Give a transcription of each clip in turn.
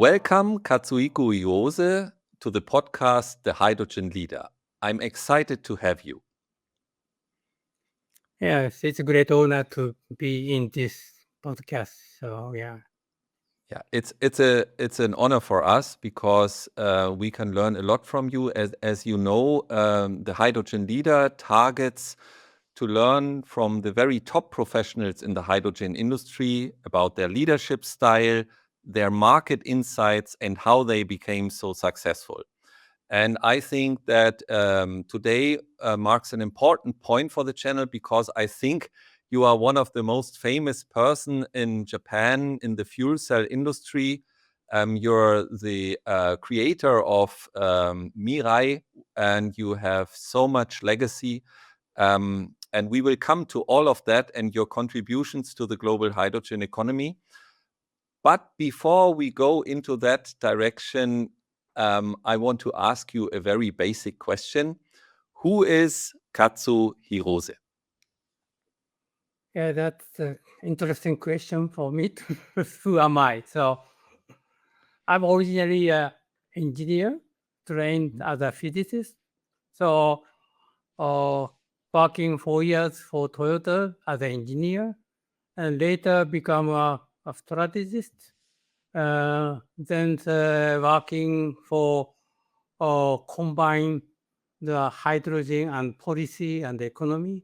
Welcome, Katsuhiko Iose, to the podcast The Hydrogen Leader. I'm excited to have you. Yes, it's a great honor to be in this podcast. So yeah. Yeah, it's an honor for us because we can learn a lot from you. As you know, the Hydrogen Leader targets to learn from the very top professionals in the hydrogen industry about their leadership style, their market insights, and how they became so successful. And I think that today marks an important point for the channel because I think you are one of the most famous person in Japan in the fuel cell industry. You're the creator of Mirai, and you have so much legacy. And we will come to all of that and your contributions to the global hydrogen economy. But before we go into that direction, I want to ask you a very basic question. Who is Katsu Hirose? Yeah, that's an interesting question for me. Who am I? So I'm originally an engineer, trained as a physicist. So working 4 years for Toyota as an engineer, and later become a strategist. Then working for combine the hydrogen and policy and economy.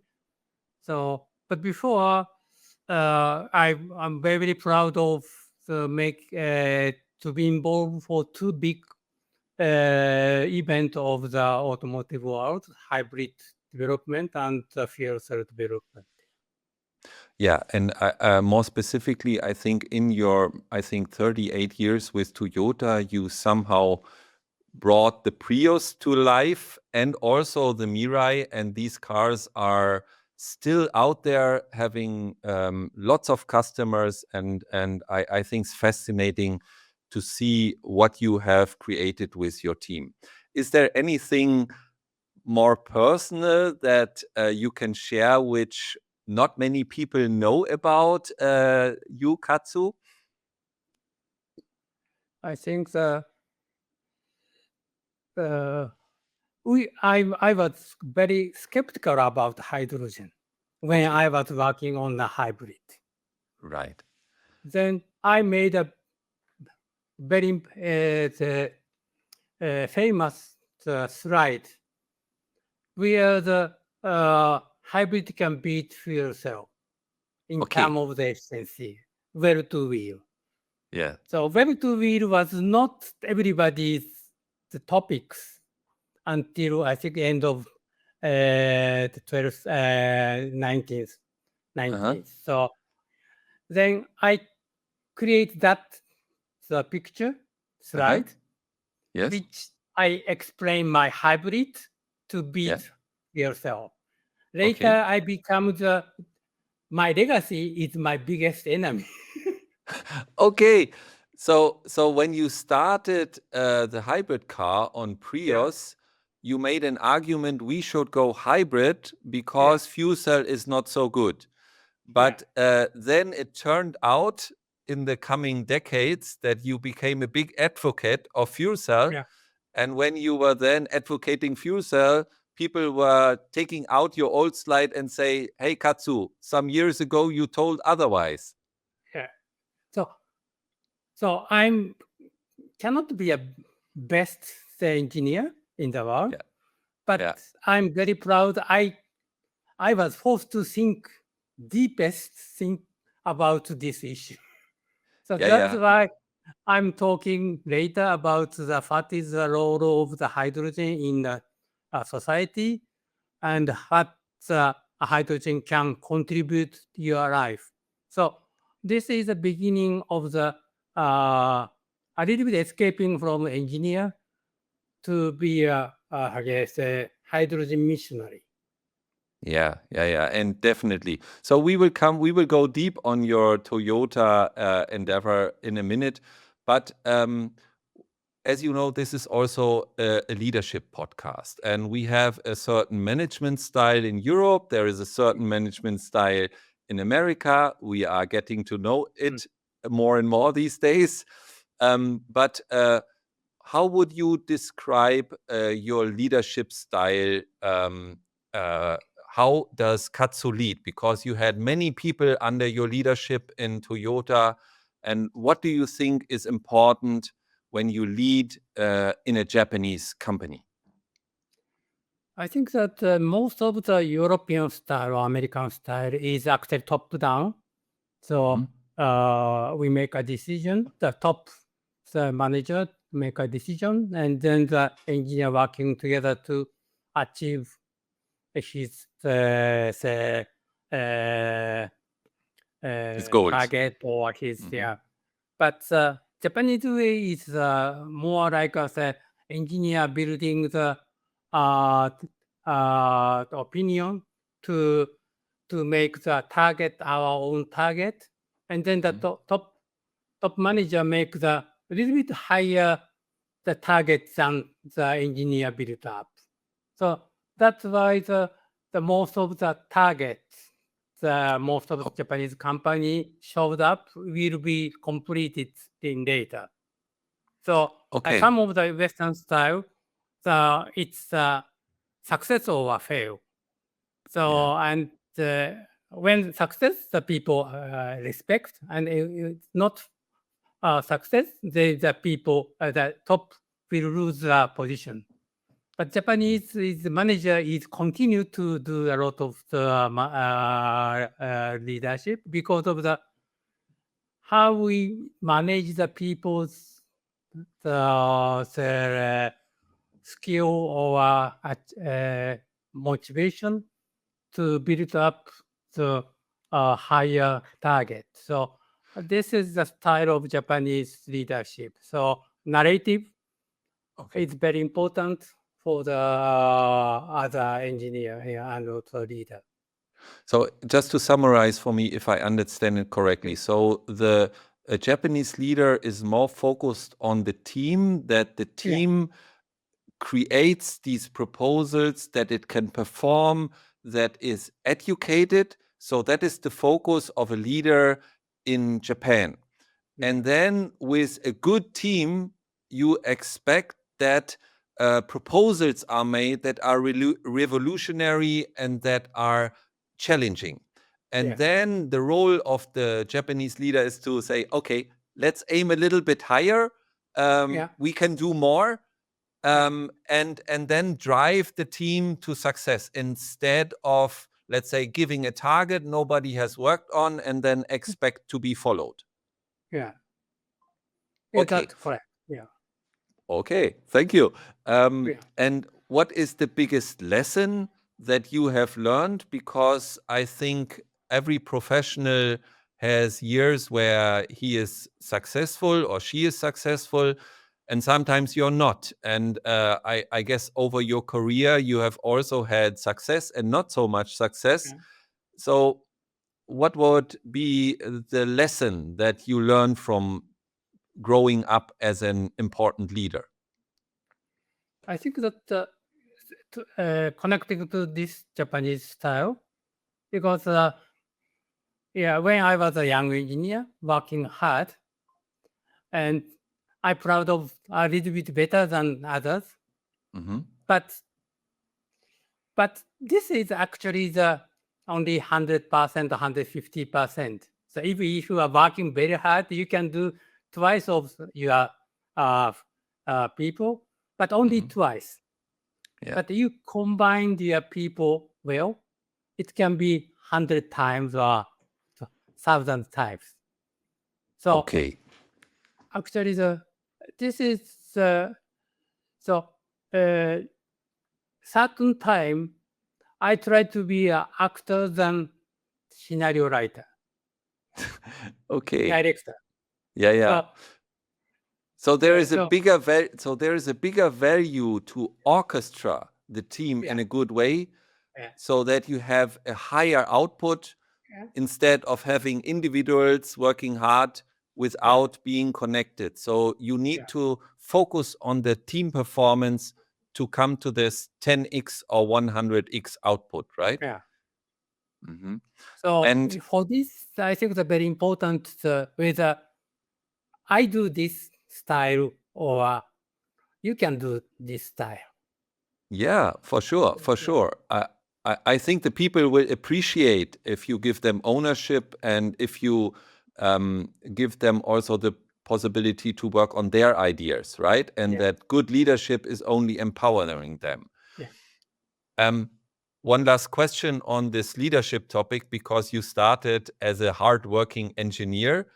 So, but before, I'm very proud of the to be involved for two big event of the automotive world: hybrid development and fuel cell development. Yeah, and more specifically, I think in your, 38 years with Toyota, you somehow brought the Prius to life and also the Mirai, and these cars are still out there having lots of customers, and I think it's fascinating to see what you have created with your team. Is there anything more personal that you can share which not many people know about you, Katsu? I think I was very skeptical about hydrogen when Okay. I was working on the hybrid. Right. Then I made a very famous slide where the hybrid can beat fuel cell in Okay. terms of the efficiency, well to wheel. Yeah. So well to wheel was not everybody's the topics until I think end of the 12th, 19th, 19th. So then I create that the picture slide, Yes. which I explain my hybrid to beat fuel cell. Later, Okay. I become my legacy is my biggest enemy. Okay. So when you started the hybrid car on Prius, you made an argument we should go hybrid because fuel cell is not so good. But then it turned out in the coming decades that you became a big advocate of fuel cell. Yeah. And when you were then advocating fuel cell, people were taking out your old slide and say, hey, Katsu, some years ago you told otherwise. Yeah. So I'm cannot be a best engineer in the world, but I'm very proud. I was forced to think deepest think about this issue. So that's why I'm talking later about what is the role of the hydrogen in the society and what the hydrogen can contribute to your life. So this is the beginning of the a little bit escaping from engineer to be I guess a hydrogen missionary. Yeah, and definitely. So we will go deep on your Toyota endeavor in a minute, but as you know, this is also a leadership podcast, and we have a certain management style in Europe. There is a certain management style in America. We are getting to know it more and more these days. But how would you describe your leadership style? How does Katsu lead? Because you had many people under your leadership in Toyota. And what do you think is important when you lead in a Japanese company? I think that most of the European style or American style is actually top-down. So we make a decision, the manager make a decision, and then the engineer working together to achieve his goals. target or his, But Japanese way is more like a engineer building the opinion to make the target our own target, and then the top manager make the little bit higher the target than the engineer built up. So that's why the most of the targets, the most of the Japanese company showed up will be completed in later. So some of the Western style, it's success or fail. So and when success, the people respect, and it's not success, the people the top will lose the position. But Japanese manager is continue to do a lot of the leadership because of the how we manage the people's their skill or motivation to build up the higher target. So this is the style of Japanese leadership. So narrative is very important for the other engineer and also leader. So just to summarize for me, if I understand it correctly, so a Japanese leader is more focused on the team, that the team creates these proposals, that it can perform, that is educated. So that is the focus of a leader in Japan. And then with a good team, you expect that proposals are made that are revolutionary and that are challenging. And then the role of the Japanese leader is to say, okay, let's aim a little bit higher. We can do more. And then drive the team to success instead of, let's say, giving a target nobody has worked on and then expect to be followed. Yeah. Okay. That's correct. Yeah. Okay. Thank you. And what is the biggest lesson that you have learned? Because I think every professional has years where he is successful or she is successful, and sometimes you're not. And I guess over your career, you have also had success and not so much success. So what would be the lesson that you learned from growing up as an important leader? I think that connecting to this Japanese style, because when I was a young engineer working hard, and I'm proud of a little bit better than others, but this is actually the only 100%, 150%. So if you are working very hard, you can do twice of your people, but only twice. But you combine your people well, it can be 100 times or 1,000 times. So actually, this is certain time I try to be an actor than scenario writer. Director. So there is a bigger value to orchestra the team in a good way, so that you have a higher output instead of having individuals working hard without being connected. So you need to focus on the team performance to come to this 10x or 100x output, right? So for this, I think it's very important whether I do this style, or you can do this style. Yeah, for sure, for sure. I think the people will appreciate if you give them ownership and if you give them also the possibility to work on their ideas, right? And that good leadership is only empowering them. One last question on this leadership topic, because you started as a hardworking engineer,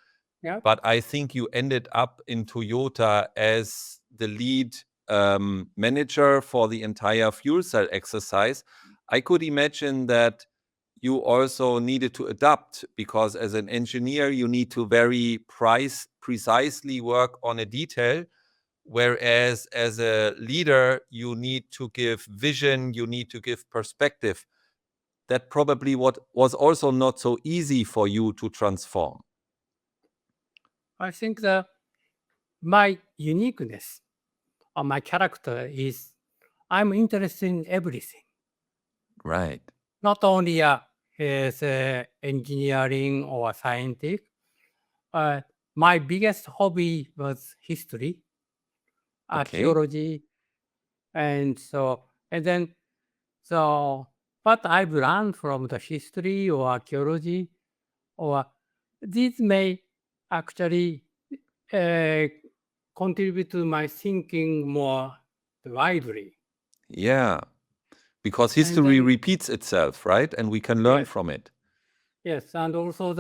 but I think you ended up in Toyota as the lead manager for the entire fuel cell exercise. I could imagine that you also needed to adapt, because as an engineer, you need to very precisely work on a detail. Whereas as a leader, you need to give vision, you need to give perspective. That probably what was also not so easy for you to transform. I think that my uniqueness or my character is I'm interested in everything. Right. Not only as engineering or scientific. My biggest hobby was history, archaeology, and what I've learned from the history or archaeology, or these may actually contribute to my thinking more widely. Yeah, because history repeats itself, right? And we can learn from it. Yes, and also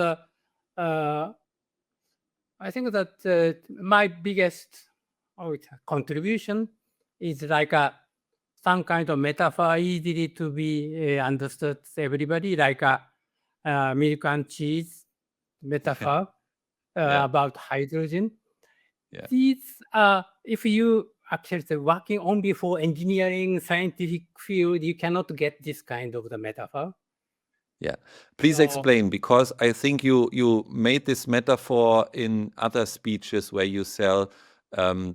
I think that my biggest contribution is like some kind of metaphor easily to be understood everybody, like milk and cheese metaphor about hydrogen. These if you actually working only for engineering scientific field, you cannot get this kind of the metaphor. Yeah, please explain, because I think you made this metaphor in other speeches where you sell,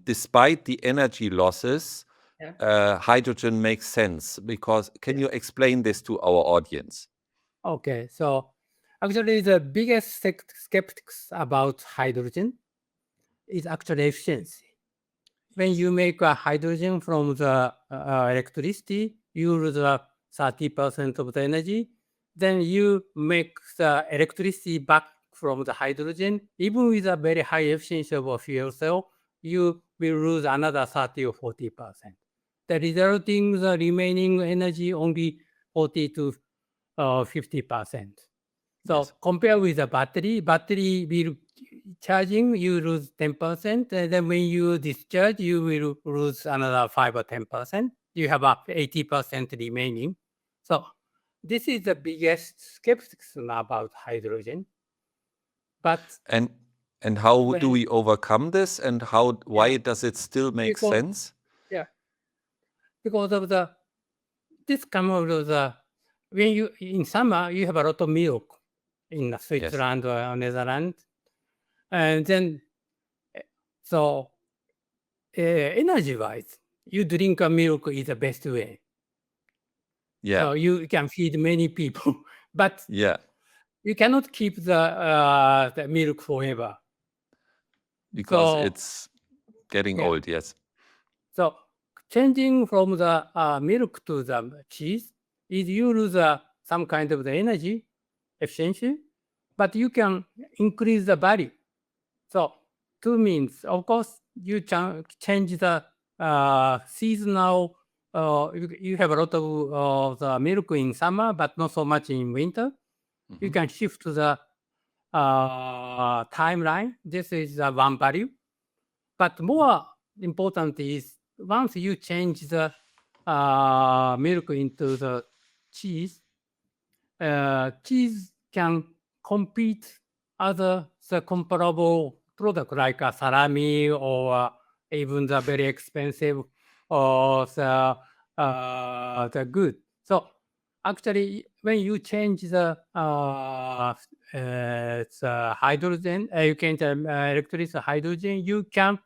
despite the energy losses, hydrogen makes sense. Because can you explain this to our audience? Okay, so actually the biggest skeptics about hydrogen is actually efficiency. When you make a hydrogen from the electricity, you lose 30% of the energy. Then you make the electricity back from the hydrogen. Even with a very high efficiency of a fuel cell, you will lose another 30 or 40%. The resulting the remaining energy only 40 to 50%. So compare with the battery will charging, you lose 10%. And then when you discharge, you will lose another 5 or 10%. You have up 80% remaining. So this is the biggest skepticism about hydrogen. But and how do we overcome this, and why does it still make sense? Yeah, because of this come out of when you in summer you have a lot of milk in Switzerland or Netherlands, and then so energy-wise, you drink a milk is the best way. Yeah. So you can feed many people, but you cannot keep the milk forever. Because it's getting old, yes. So changing from the milk to the cheese is you lose some kind of the energy efficiency, but you can increase the value. So two means, of course, you change the seasonal. You have a lot of the milk in summer, but not so much in winter. You can shift to the timeline. This is one value. But more important is once you change the milk into the cheese, cheese can compete other the comparable product like a salami or even the very expensive or the good. So actually, when you change the hydrogen, you can electricity hydrogen, you can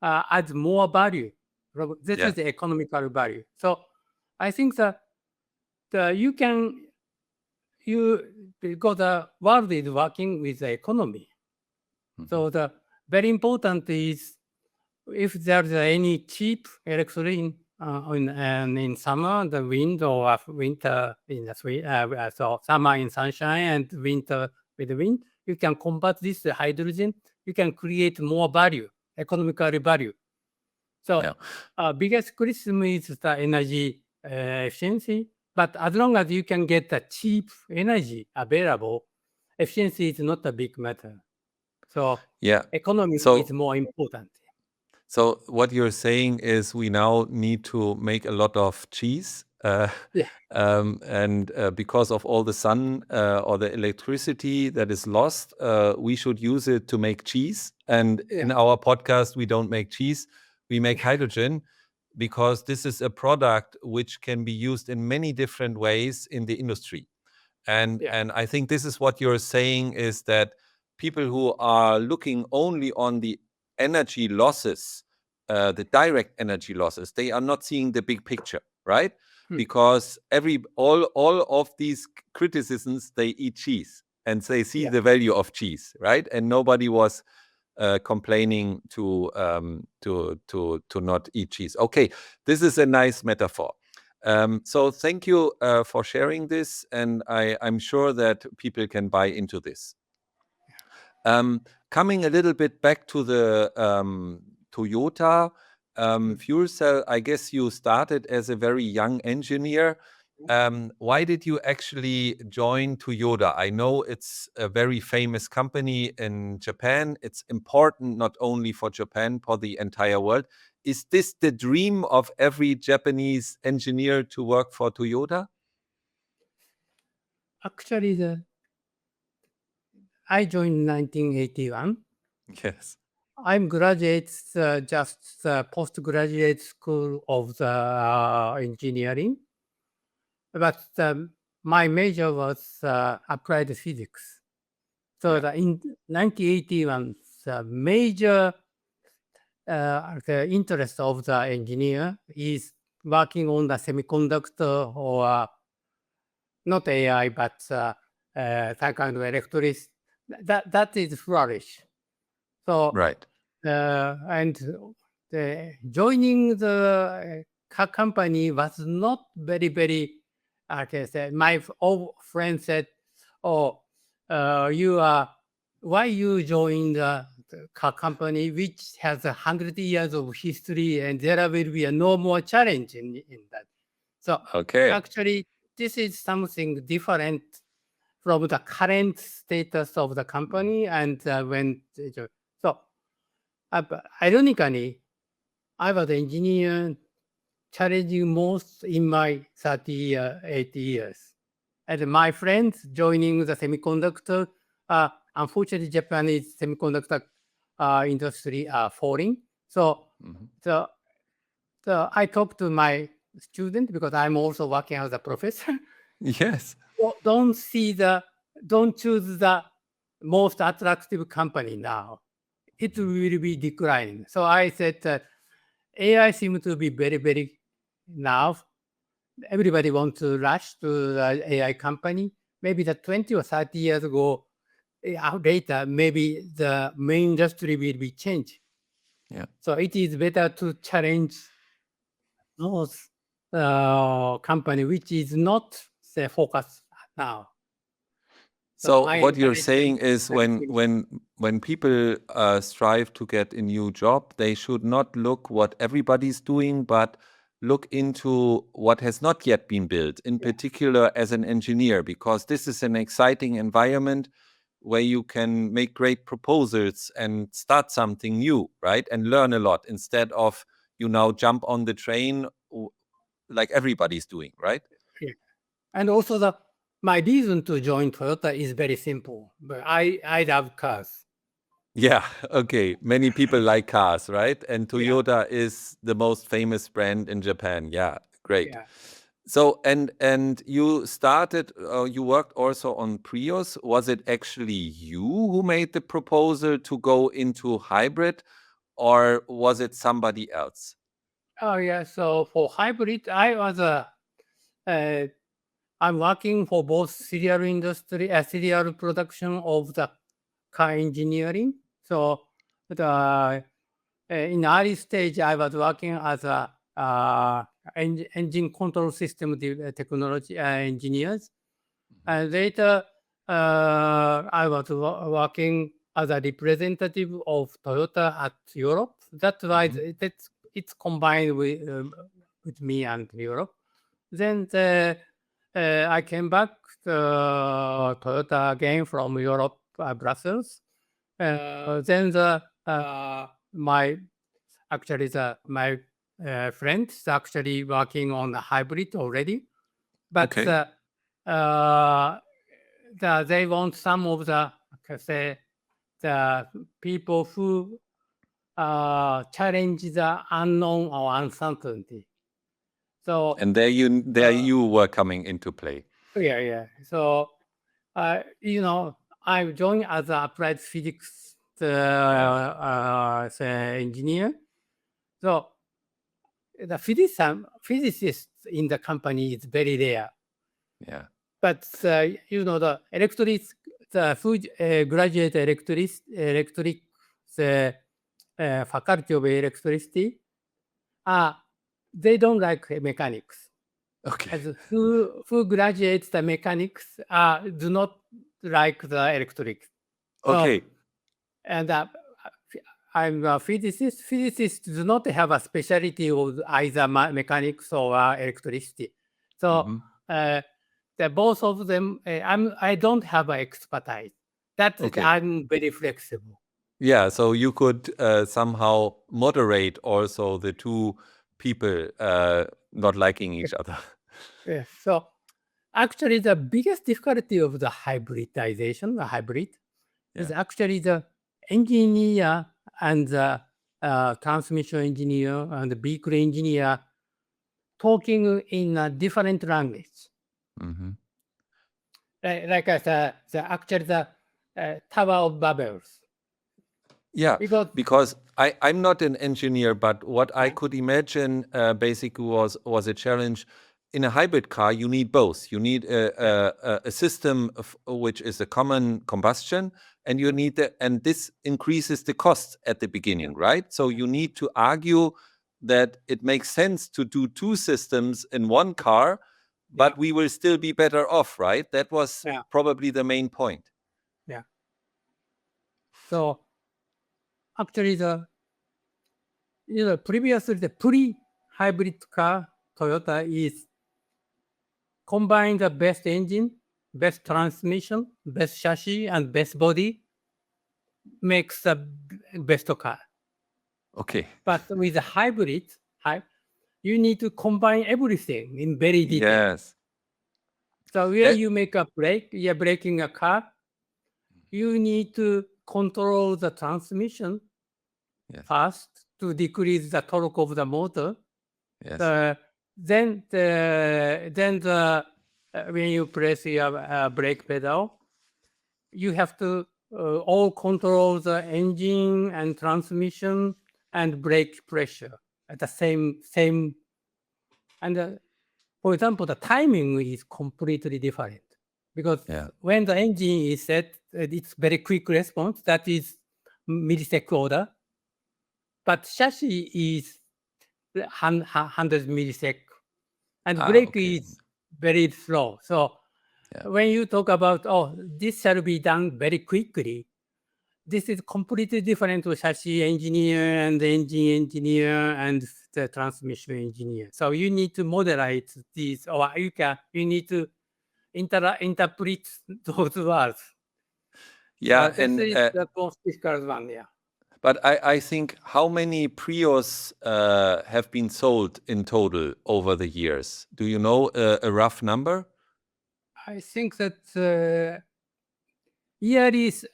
add more value. This is the economical value. So I think that because the world is working with the economy. So the very important is if there's any cheap electricity in summer, the wind or winter in the so summer in sunshine and winter with wind, you can convert this to hydrogen. You can create more value, economical value. So biggest criticism is the energy efficiency. But as long as you can get the cheap energy available, efficiency is not a big matter. So economy is more important. So what you're saying is we now need to make a lot of cheese, and because of all the sun or the electricity that is lost, we should use it to make cheese. And in our podcast, we don't make cheese, we make hydrogen, because this is a product which can be used in many different ways in the industry. And I think this is what you're saying, is that people who are looking only on the energy losses, the direct energy losses, they are not seeing the big picture, right? Because all of these criticisms, they eat cheese and they see the value of cheese, right? And nobody was complaining to not eat cheese. Okay, this is a nice metaphor. So thank you for sharing this, and I'm sure that people can buy into this. Coming a little bit back to the Toyota fuel cell, I guess you started as a very young engineer. Why did you actually join Toyota? I know it's a very famous company in Japan. It's important not only for Japan, for the entire world. Is this the dream of every Japanese engineer to work for Toyota? Actually, I joined in 1981. Yes. I'm graduate just postgraduate school of the engineering, but my major was applied physics. So in 1981, the major the interest of the engineer is working on the semiconductor or not AI, but some kind of electronics. That is flourish. So and joining the company was not very. I can say my old friend said, "Oh, why you joined the car company which has 100 years of history and there will be no more challenge in that." So actually, this is something different from the current status of the company. And ironically, I was an engineer challenging most in my 38 years. And my friends joining the semiconductor, unfortunately, Japanese semiconductor industry are falling. So I talked to my student, because I'm also working as a professor. Yes. Don't choose the most attractive company now. It will be declining. So I said that AI seems to be very now. Everybody wants to rush to the AI company. Maybe the 20 or 30 years ago, later, maybe the main industry will be changed. So it is better to challenge those company which is not the focus now. So what you're saying is when people strive to get a new job, they should not look what everybody's doing, but look into what has not yet been built, in particular as an engineer, because this is an exciting environment where you can make great proposals and start something new, right? And learn a lot, instead of you now jump on the train like everybody's doing, right? Yeah. And also my reason to join Toyota is very simple. But I love cars. Yeah, okay. Many people like cars, right? And Toyota is the most famous brand in Japan. Yeah, great. Yeah. So, and you started, you worked also on Prius. Was it actually you who made the proposal to go into hybrid, or was it somebody else? Oh, yeah. So for hybrid, I'm working for both serial industry, serial production of the car engineering. So in early stage, I was working as a engine control system technology engineers. And later, I was working as a representative of Toyota at Europe. That's why it's combined with me and Europe. Then I came back to Toyota again from Europe, Brussels. Then my friend is actually working on a hybrid already, but they want some of the people who challenge the unknown or uncertainty. So and there you were coming into play. Yeah. So I joined as an applied physics engineer. So the physicist in the company is very rare. Yeah. But the electrics, who graduate electric faculty of electricity, they don't like mechanics. Okay. As who graduates the mechanics do not like the electrics. Okay. And I'm a physicist. Physicists do not have a specialty of either mechanics or electricity. So both of them, I don't have an expertise. I'm very flexible. Yeah, so you could somehow moderate also the two people not liking each other. Yeah. So actually, the biggest difficulty of the hybridization, is actually the engineer and the transmission engineer and the vehicle engineer talking in a different language. Like I said, the Tower of Babel. Yeah, because I'm not an engineer, but what I could imagine basically was a challenge. In a hybrid car, you need both. You need a system which is a common combustion, and you need and this increases the cost at the beginning, right? So you need to argue that it makes sense to do two systems in one car, but we will still be better off, right? That was probably the main point. Yeah. So actually, previously the pre-hybrid car Toyota is combine the best engine, best transmission, best chassis, and best body, makes the best car. Okay. But with the hybrid, you need to combine everything in very detail. Yes. So where you make a brake, you're braking a car, you need to control the transmission first to decrease the torque of the motor. Yes. Then when you press your brake pedal, you have to all control the engine and transmission and brake pressure at the same. And for example, the timing is completely different because when the engine is set, it's very quick response. That is millisecond order. But chassis is 100 millisecond, and brake is very slow. So when you talk about, this shall be done very quickly, this is completely different to chassis engineer and the engine engineer and the transmission engineer. So you need to moderate these, or you need to interpret those words. Yeah, and this is the most difficult one. Yeah. But I think how many Prius have been sold in total over the years? Do you know a rough number? I think that yearly is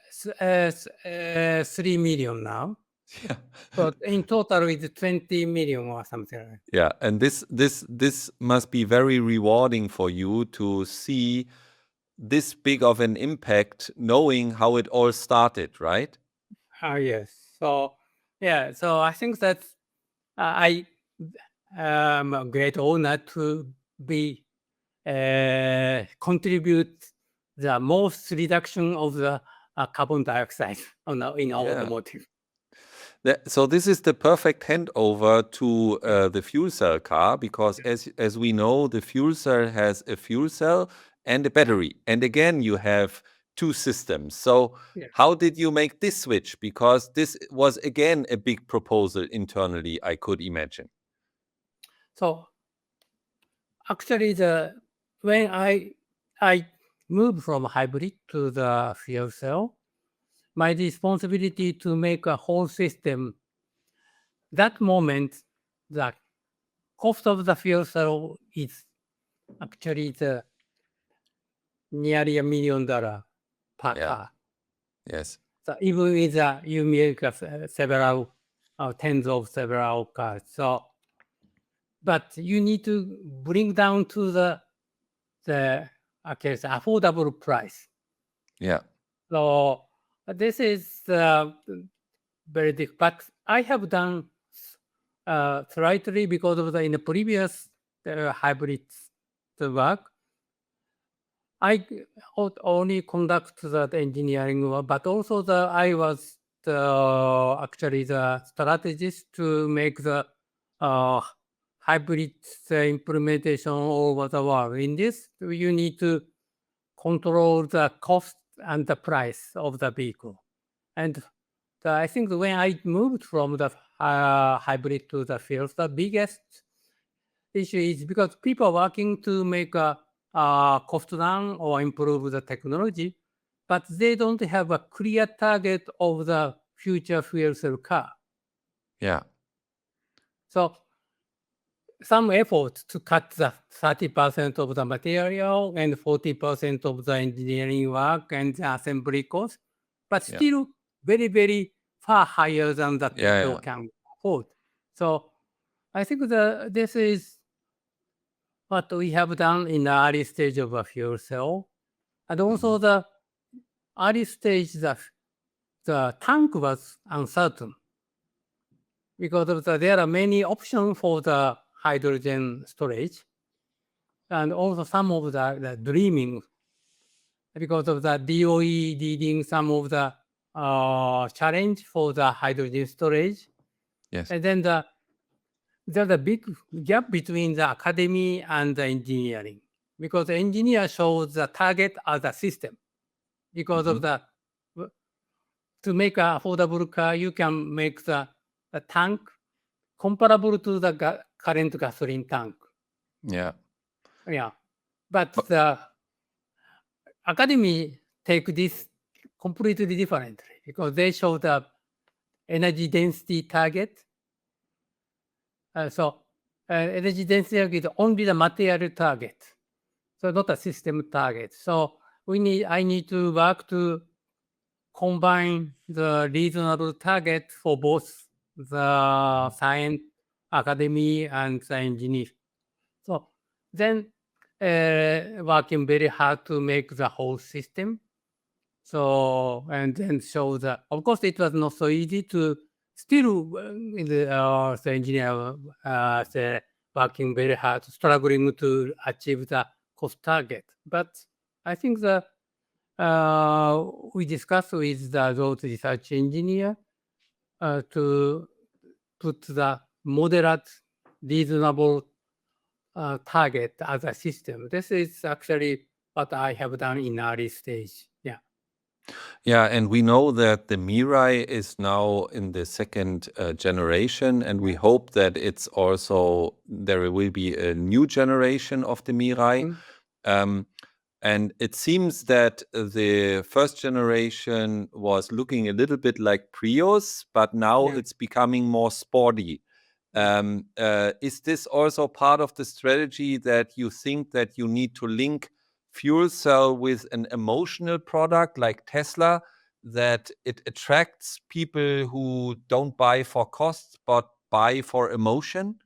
3 million now. Yeah. But in total, it's 20 million or something like that. Yeah, and this must be very rewarding for you to see this big of an impact, knowing how it all started, right? Yes. So so I think that I am a great honor to be contribute the most reduction of the carbon dioxide in automotive. So this is the perfect handover to the fuel cell car, because as we know, the fuel cell has a fuel cell and a battery. And again, you have two systems. So how did you make this switch? Because this was, again, a big proposal internally, I could imagine. So actually, when I moved from hybrid to the fuel cell, my responsibility to make a whole system, that moment, the cost of the fuel cell is actually nearly $1 million per car. Yes. So even with you make several tens of several cars. So, but you need to bring down to the affordable price. Yeah. So this is very difficult. But I have done slightly because of in the previous hybrid work. I only conduct the engineering work, but also I was actually the strategist to make the hybrid implementation all over the world. In this, you need to control the cost and the price of the vehicle. And I think when I moved from the hybrid to the field, the biggest issue is because people are working to make a cost down or improve the technology, but they don't have a clear target of the future fuel cell car. Yeah. So some effort to cut the 30% of the material and 40% of the engineering work and the assembly cost, but still very, very far higher than that people can afford. So I think this is what we have done in the early stage of a fuel cell. And also the early stage, the tank was uncertain because of there are many options for the hydrogen storage. And also some of the dreaming because of the DOE leading some of the challenge for the hydrogen storage. Yes. And then there's a big gap between the academy and the engineering because the engineer shows the target as a system. Because of to make an affordable car, you can make the tank comparable to the current gasoline tank. Yeah. Yeah. But the academy take this completely differently because they show the energy density target. Energy density target is only the material target, so not a system target. So I need to work to combine the reasonable target for both the science, academy, and the engineer. So then working very hard to make the whole system. So, and then show that, of course, it was not so easy to still the engineer working very hard, struggling to achieve the cost target. But I think that we discussed with those research engineer to put the moderate, reasonable target as a system. This is actually what I have done in early stage. Yeah. Yeah, and we know that the Mirai is now in the second generation, and we hope that it's also there will be a new generation of the Mirai. And it seems that the first generation was looking a little bit like Prius, but now it's becoming more sporty. Is this also part of the strategy that you think that you need to link fuel cell with an emotional product like Tesla, that it attracts people who don't buy for cost but buy for emotion?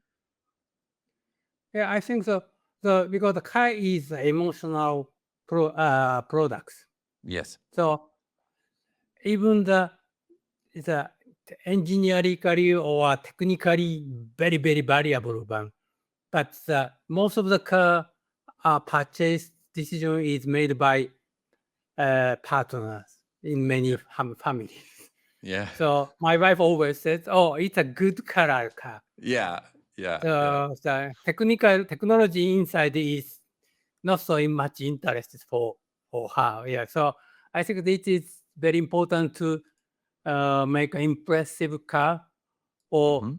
Yeah, I think so. Because the car is emotional products. Yes. So even the engineerically or technically very, very variable one. But most of the car purchase decision is made by partners in many families. Yeah. So my wife always says, "Oh, it's a good color car." Yeah. Yeah. So the technology inside is not so much interest for her. Yeah. So I think this is very important to make an impressive car or Mhm.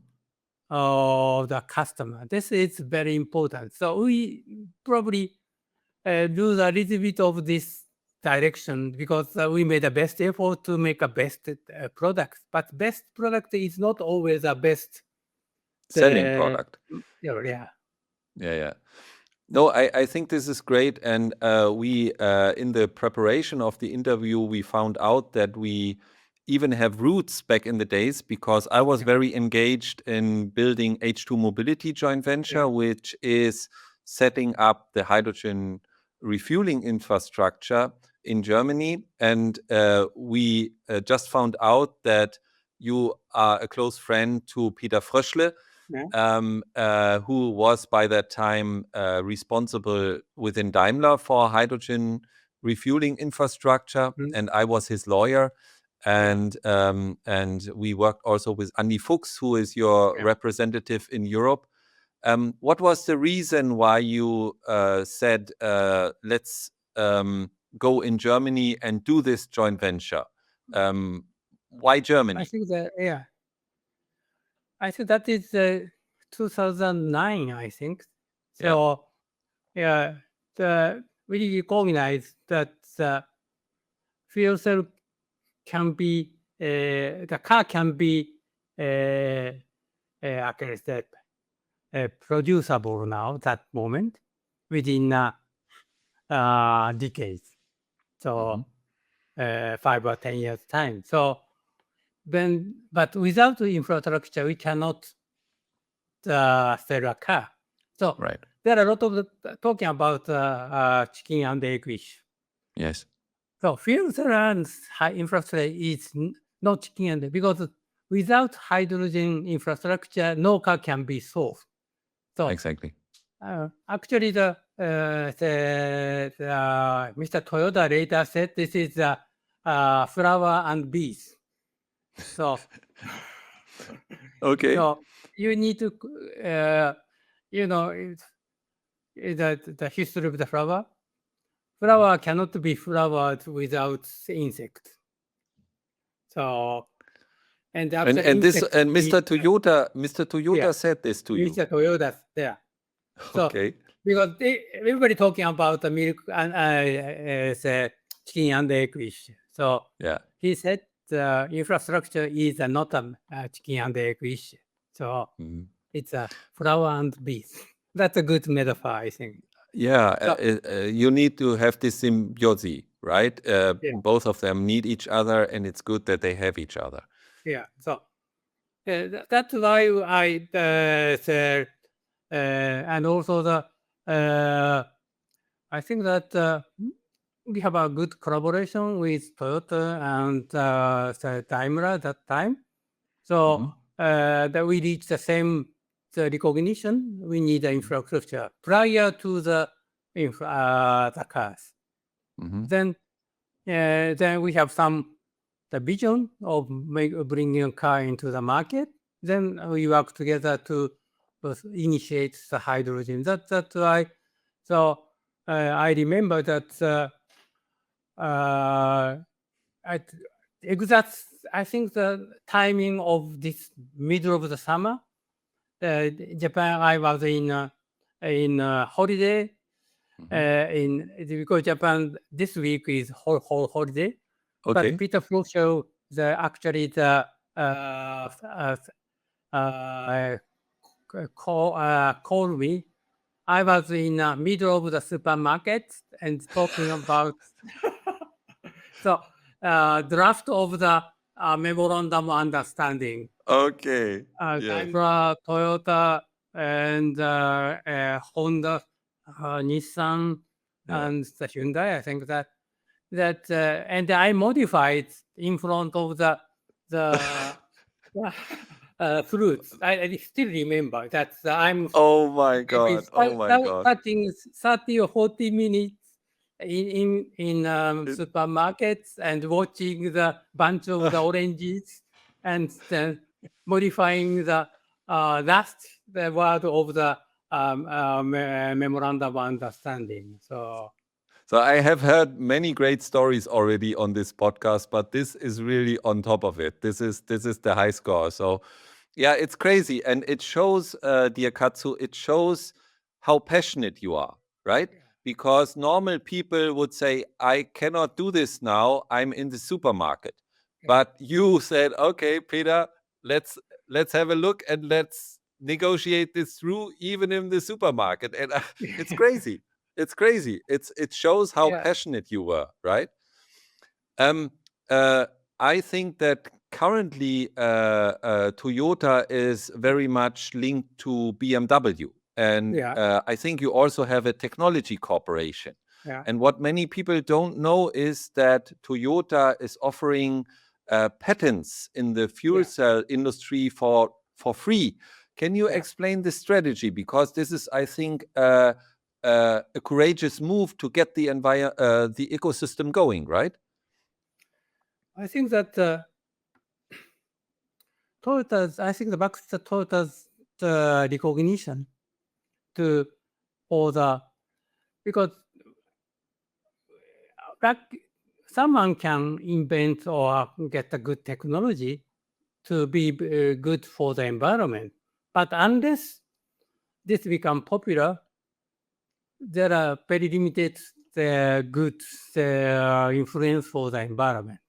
the customer. This is very important. So we probably lose a little bit of this direction because we made the best effort to make a best product. But best product is not always a best Selling product. yeah. Yeah. Yeah. No, I think this is great. And we, in the preparation of the interview, we found out that we even have roots back in the days because I was very engaged in building H2 Mobility joint venture, which is setting up the hydrogen refueling infrastructure in Germany. And we just found out that you are a close friend to Peter Fröschle, who was by that time responsible within Daimler for hydrogen refueling infrastructure, and I was his lawyer. And we worked also with Andy Fuchs, who is your representative in Europe. What was the reason why you said, let's go in Germany and do this joint venture? Why Germany? I think that, I think that is 2009, I think. So, we recognize that fuel cell can be, the car can be, producible now, that moment, within decades. So, 5 or 10 years time. So, but without the infrastructure, we cannot sell a car. So there are a lot of talking about chicken and egg issue. Yes. So fuel cell and high infrastructure is not chicken and egg because without hydrogen infrastructure, no car can be sold. So exactly. Actually, the Mr. Toyota later said this is flower and bees. So okay. So you need to, the history of the flower. Flower cannot be flowered without insect. So, and after Mr. Toyota said this to you. Mr. Toyota, So, okay. Because everybody talking about the milk and chicken and egg issue. So he said the infrastructure is not a chicken and egg issue. So it's a flower and bees. That's a good metaphor, I think. You need to have this symbiosis, right? Both of them need each other, and it's good that they have each other. Yeah. So that's why I said, and also I think that we have a good collaboration with Toyota and Daimler at that time. So that we reach the same recognition. We need the infrastructure prior to the cars. Then we have the vision of bringing a car into the market. Then we work together to initiate the hydrogen. That's why. So I remember that I think the timing of this middle of the summer, Japan, I was in holiday. Because Japan this week is whole holiday. Okay. But Peter Fröschle, called me. I was in the middle of the supermarket and talking about draft of the memorandum understanding. Okay. Daimler, Toyota, and Honda, Nissan, and the Hyundai. I think that and I modified in front of the fruits. I still remember that I'm. Oh my god! Oh my god! Starting 30 or 40 minutes in supermarkets and watching the bunch of the oranges and modifying the the word of the memorandum of understanding. So I have heard many great stories already on this podcast, but this is really on top of it. This is the high score. So yeah, it's crazy, and it shows, dear Katsu, it shows how passionate you are, right? Because normal people would say, I cannot do this now, I'm in the supermarket. But you said, okay, Peter, let's have a look and let's negotiate this through even in the supermarket. And it's crazy. It's crazy. It shows how passionate you were, right? I think that currently Toyota is very much linked to BMW. And I think you also have a technology cooperation. And what many people don't know is that Toyota is offering patents in the fuel cell industry for free. Can you explain the strategy? Because this is, I think, a courageous move to get the ecosystem going, right? I think that Toyota's, I think the back to Toyota's recognition because someone can invent or get a good technology to be good for the environment. But unless this become popular, there are very limited good influence for the environment.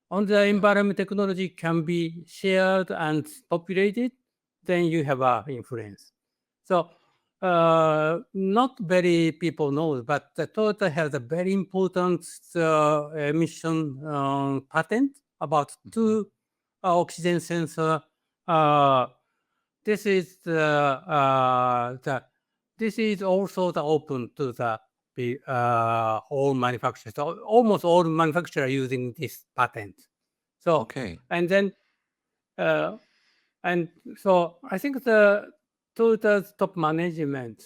On the environment technology can be shared and populated, then you have influence. So not very people know, but Toyota has a very important emission patent about two oxygen sensor. This is this is also the open to the all manufacturers. So almost all manufacturers are using this patent. So and then and so I think the Toyota's top management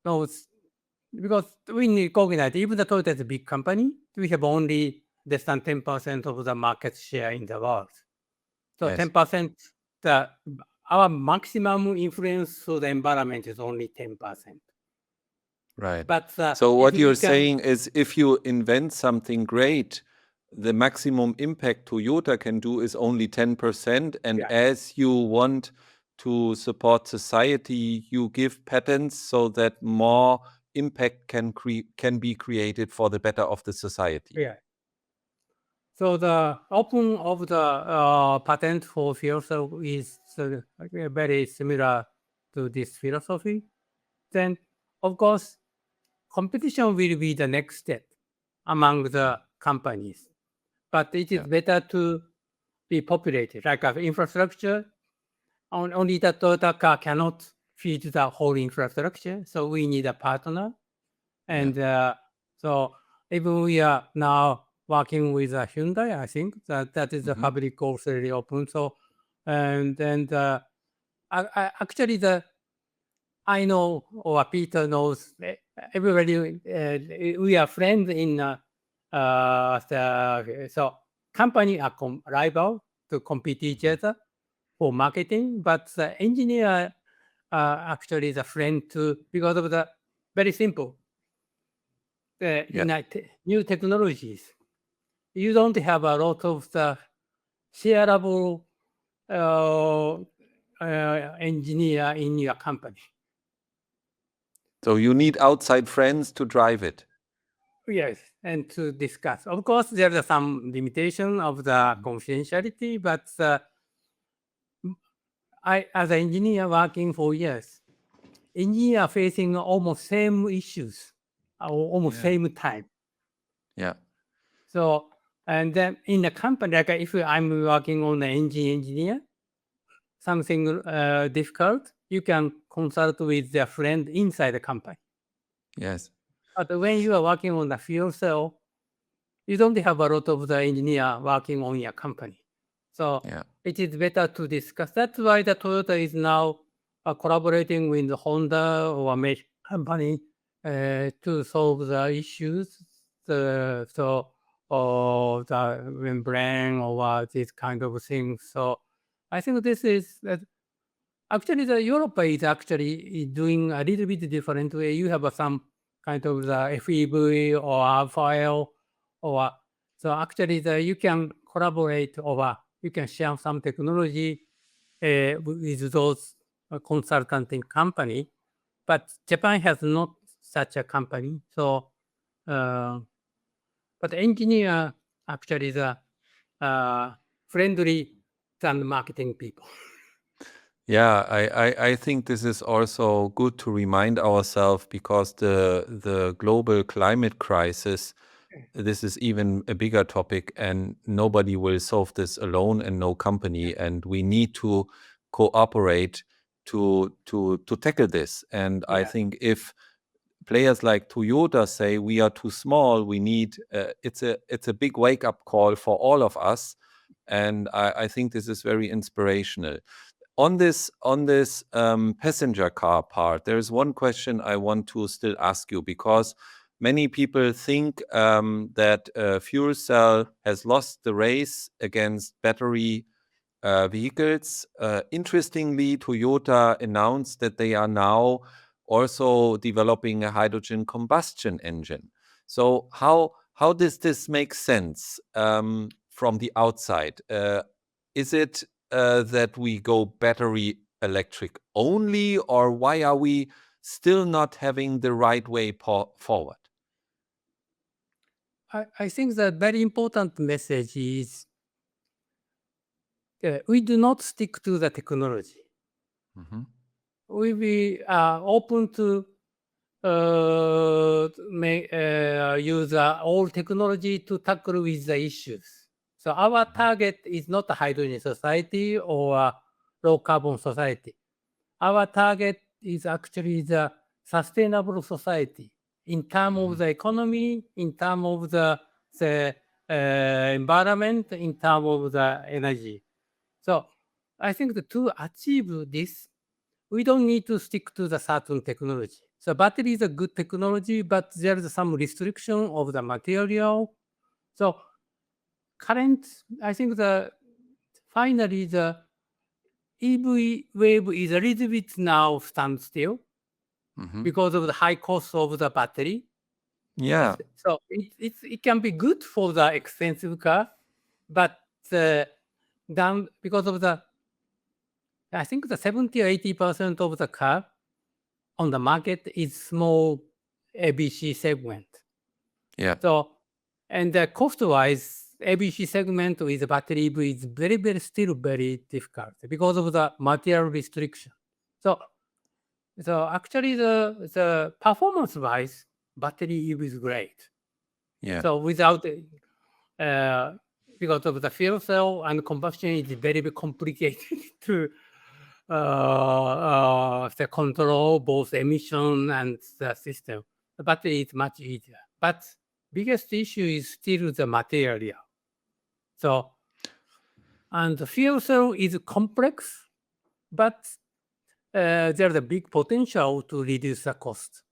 knows, because we recognize even the Toyota is a big company, we have only less than 10% of the market share in the world. So 10%, our maximum influence to the environment is only 10%. Right. But so what you're saying is, if you invent something great, the maximum impact Toyota can do is only 10%. And as you want to support society, you give patents so that more impact can be created for the better of the society. Yeah. So the open of the patent for fuel cell is very similar to this philosophy. Then, of course, competition will be the next step among the companies. But it is better to be populated, like infrastructure. Only the Toyota car cannot feed the whole infrastructure, so we need a partner. And so even we are now working with Hyundai, I think that is a public also really open. So and then actually I know, or Peter knows, everybody, we are friends in so company are rival to compete each other for marketing, but the engineer actually is a friend too, because of the very simple new technologies. You don't have a lot of the shareable engineer in your company. So you need outside friends to drive it. Yes, and to discuss. Of course, there are some limitation of the confidentiality, but I, as an engineer working for years, engineer facing almost same issues, almost same time. Yeah. So, and then in the company, like if I'm working on an engineer, something difficult, you can consult with their friend inside the company. Yes. But when you are working on the fuel cell, you don't have a lot of the engineer working on your company. So it is better to discuss. That's why the Toyota is now collaborating with Honda or a major company to solve the issues, the membrane or these kind of things. So I think this is actually the Europe is actually doing a little bit different way. You have some kind of the FEV or file, or so actually you can collaborate or you can share some technology with those consulting company. But Japan has not such a company. So, but engineer actually the friendly than marketing people. Yeah, I think this is also good to remind ourselves, because the global climate crisis, this is even a bigger topic, and nobody will solve this alone, and no company, and we need to cooperate to tackle this. And I think if players like Toyota say we are too small, we need it's a big wake up call for all of us, and I think this is very inspirational. On this passenger car part, there is one question I want to still ask you, because many people think that fuel cell has lost the race against battery vehicles. Interestingly, Toyota announced that they are now also developing a hydrogen combustion engine. So how does this make sense from the outside? Is it that we go battery electric only, or why are we still not having the right way forward? I think the very important message is we do not stick to the technology. Mm-hmm. We be open to use all technology to tackle with the issues. So our target is not a hydrogen society or a low carbon society. Our target is actually the sustainable society in terms of the economy, in terms of the environment, in terms of the energy. So I think to achieve this, we don't need to stick to the certain technology. So battery is a good technology, but there is some restriction of the material. So I think finally the EV wave is a little bit now standstill because of the high cost of the battery. Yeah. So it can be good for the expensive car, but because of I think the 70 or 80% of the car on the market is small ABC segment. Yeah. So, and cost-wise, ABC segment with battery EV is still very difficult because of the material restriction. So actually the performance-wise, battery EV is great. Yeah. So without because of the fuel cell and combustion is very complicated to the control both emission and the system. The battery is much easier. But biggest issue is still the material. So, and the fuel cell is complex, but there's a big potential to reduce the cost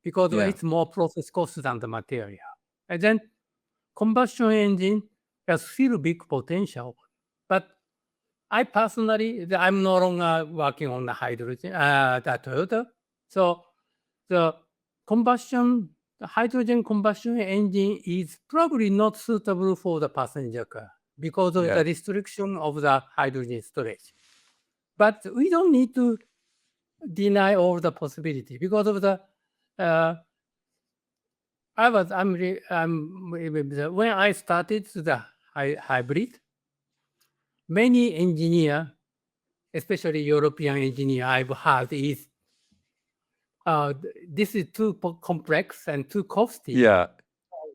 because it's more process cost than the material. And then combustion engine has still big potential, but I personally, I'm no longer working on the hydrogen, the Toyota. So the hydrogen combustion engine is probably not suitable for the passenger car because of the restriction of the hydrogen storage. But we don't need to deny all the possibility because of the when I started the hybrid, many engineers, especially European engineer I've heard is this is too complex and too costly. Yeah.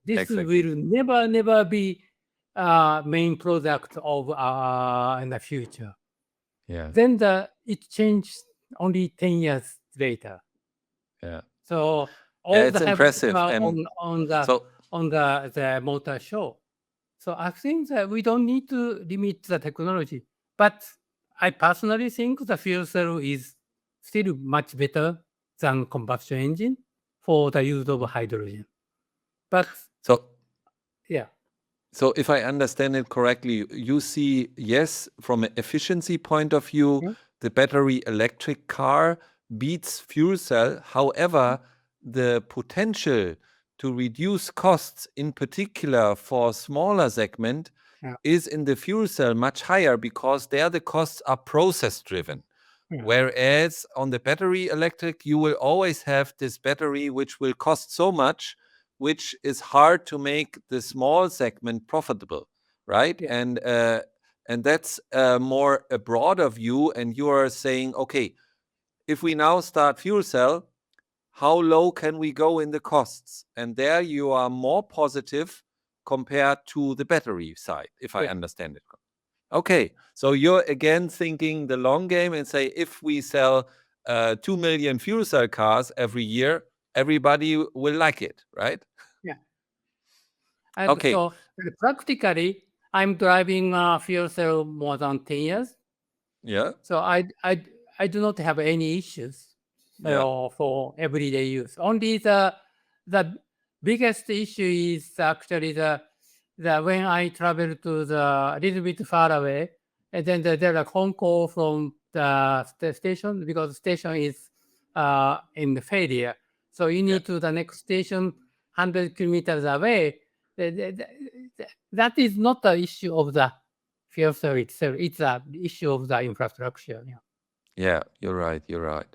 This will never be main product of in the future. Yeah. Then it changed only 10 years later. Yeah. So all it's impressive on the motor show. So I think that we don't need to limit the technology. But I personally think the fuel cell is still much better than combustion engine for the use of hydrogen. But yeah. So if I understand it correctly, you see, yes, from an efficiency point of view, the battery electric car beats fuel cell. However, the potential to reduce costs, in particular for smaller segment, is in the fuel cell much higher because there the costs are process driven. Whereas on the battery electric, you will always have this battery which will cost so much, which is hard to make the small segment profitable, right? And that's more a broader view. And you are saying, okay, if we now start fuel cell, how low can we go in the costs? And there you are more positive compared to the battery side, if I understand it. Okay, so you're again thinking the long game and say, if we sell 2 million fuel cell cars every year, everybody will like it, right? Yeah. Okay. So practically, I'm driving fuel cell more than 10 years. Yeah. So I do not have any issues for everyday use. Only the biggest issue is actually the when I travel to the little bit far away, and then there are phone call from the station because the station is in failure. So you need to the next station 100 kilometers away. That is not the issue of the fuel cell itself. It's an issue of the infrastructure. Yeah, you're right. You're right.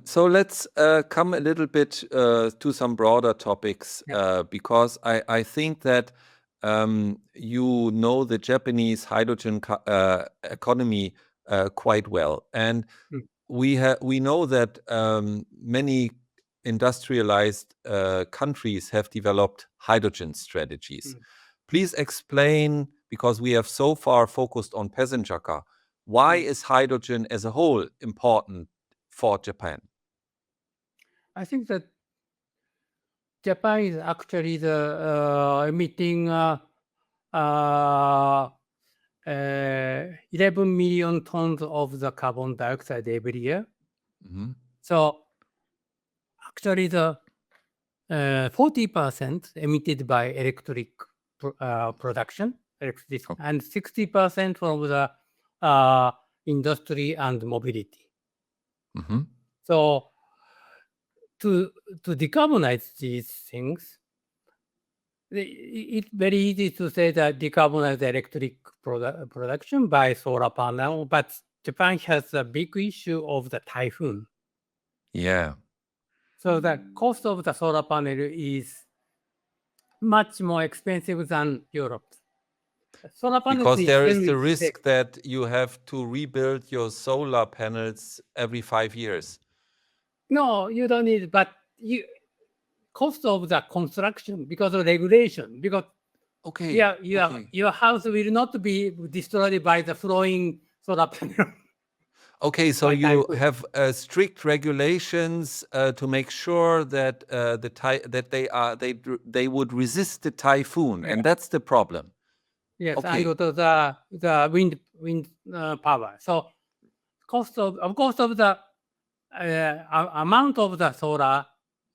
So let's come a little bit to some broader topics because I think that you know the Japanese hydrogen economy quite well, and we know that many industrialized countries have developed hydrogen strategies. Please explain, because we have so far focused on passenger car, why is hydrogen as a whole important for Japan? I think that Japan is actually emitting 11 million tons of the carbon dioxide every year. So actually the 40% emitted by electric production, and 60% from the industry and mobility. So to decarbonize these things, it's very easy to say that decarbonize electric production by solar panel, but Japan has a big issue of the typhoon. Yeah. So the cost of the solar panel is much more expensive than Europe. Solar panels because there is the risk that you have to rebuild your solar panels every 5 years. No, you don't need, but cost of the construction because of regulation, because your house will not be destroyed by the flowing solar panel. Okay, so you have strict regulations to make sure that they would resist the typhoon, and that's the problem. Yes, and the wind power. So cost of the amount of the solar,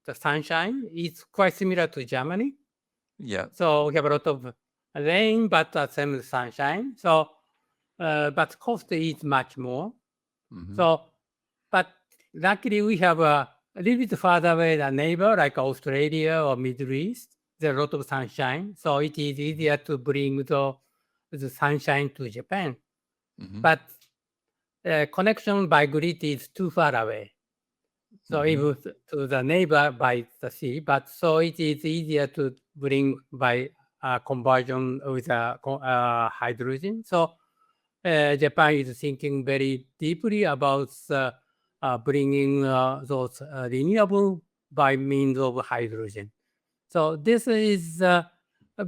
the sunshine is quite similar to Germany. Yeah. So we have a lot of rain, but the same sunshine. So, but cost is much more. So, but luckily we have a little bit further away a neighbor like Australia or Middle East. There's a lot of sunshine, so it is easier to bring the sunshine to Japan. But connection by grid is too far away. So even to the neighbor by the sea, but so it is easier to bring by conversion with hydrogen. So Japan is thinking very deeply about bringing those renewable by means of hydrogen. So this is the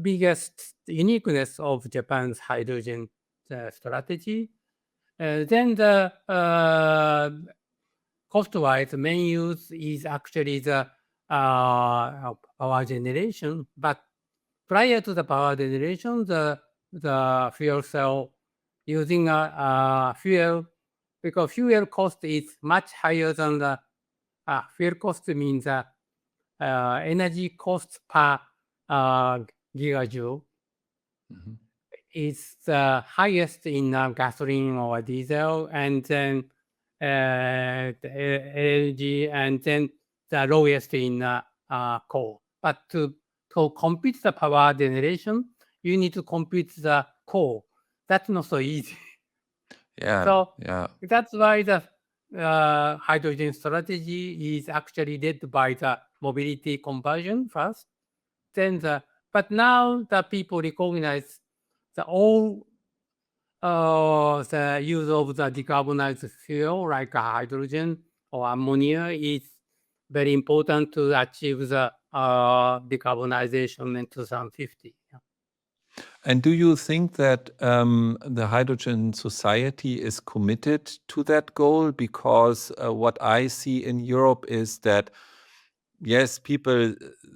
biggest uniqueness of Japan's hydrogen strategy. Then the cost-wise, main use is actually the power generation. But prior to the power generation, the fuel cell using fuel, because fuel cost is much higher than the fuel cost means energy cost per gigajoule is the highest in gasoline or diesel, and then the LNG, and then the lowest in coal. But to compute the power generation, you need to compute the coal. That's not so easy. So that's why the hydrogen strategy is actually led by the mobility conversion first. Then but now the people recognize the all the use of the decarbonized fuel like hydrogen or ammonia is very important to achieve the decarbonization in 2050. And do you think that the hydrogen society is committed to that goal? Because what I see in Europe is that, yes, people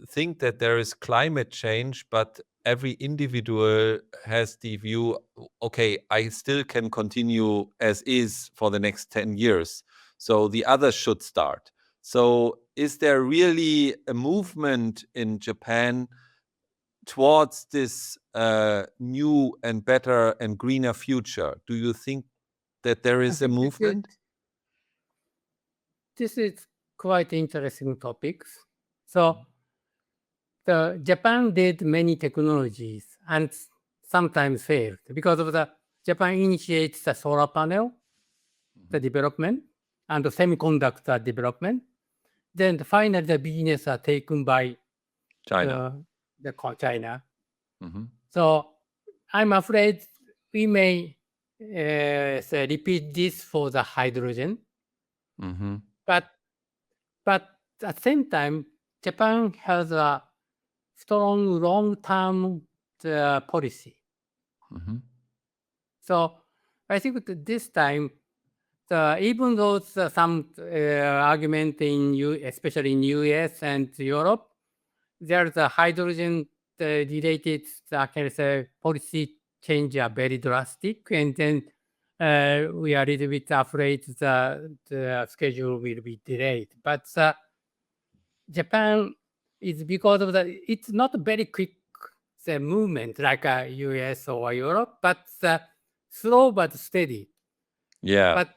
think that there is climate change, but every individual has the view, okay, I still can continue as is for the next 10 years. So the others should start. So is there really a movement in Japan towards this new and better and greener future? Do you think that there is a movement? This is quite interesting topics. So the Japan did many technologies and sometimes failed because of the Japan initiates the solar panel, the development, and the semiconductor development. Then finally the business are taken by China. China. So I'm afraid we may repeat this for the hydrogen. But at the same time, Japan has a strong long-term policy. So I think that this time, even though some argument especially in US and Europe, there's a hydrogen related policy change are very drastic, and then we are a little bit afraid the schedule will be delayed. But Japan is because of it's not a very quick movement like US or Europe, but slow but steady. But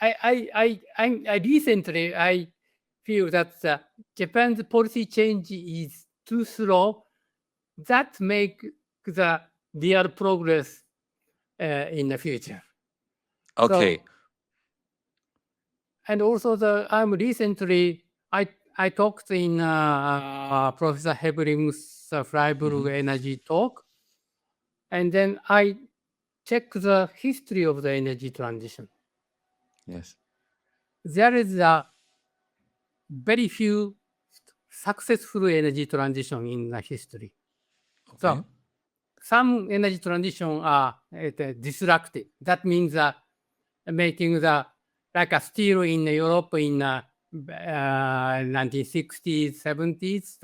I recently feel that Japan's policy change is too slow. That make the real progress in the future. Okay. So, and also recently I talked in Professor Hebring's Freiburg Energy talk, and then I checked the history of the energy transition. Yes. There is a very few successful energy transition in the history. Okay. So some energy transition are disruptive. That means making like a steel in Europe in 1960s, 70s.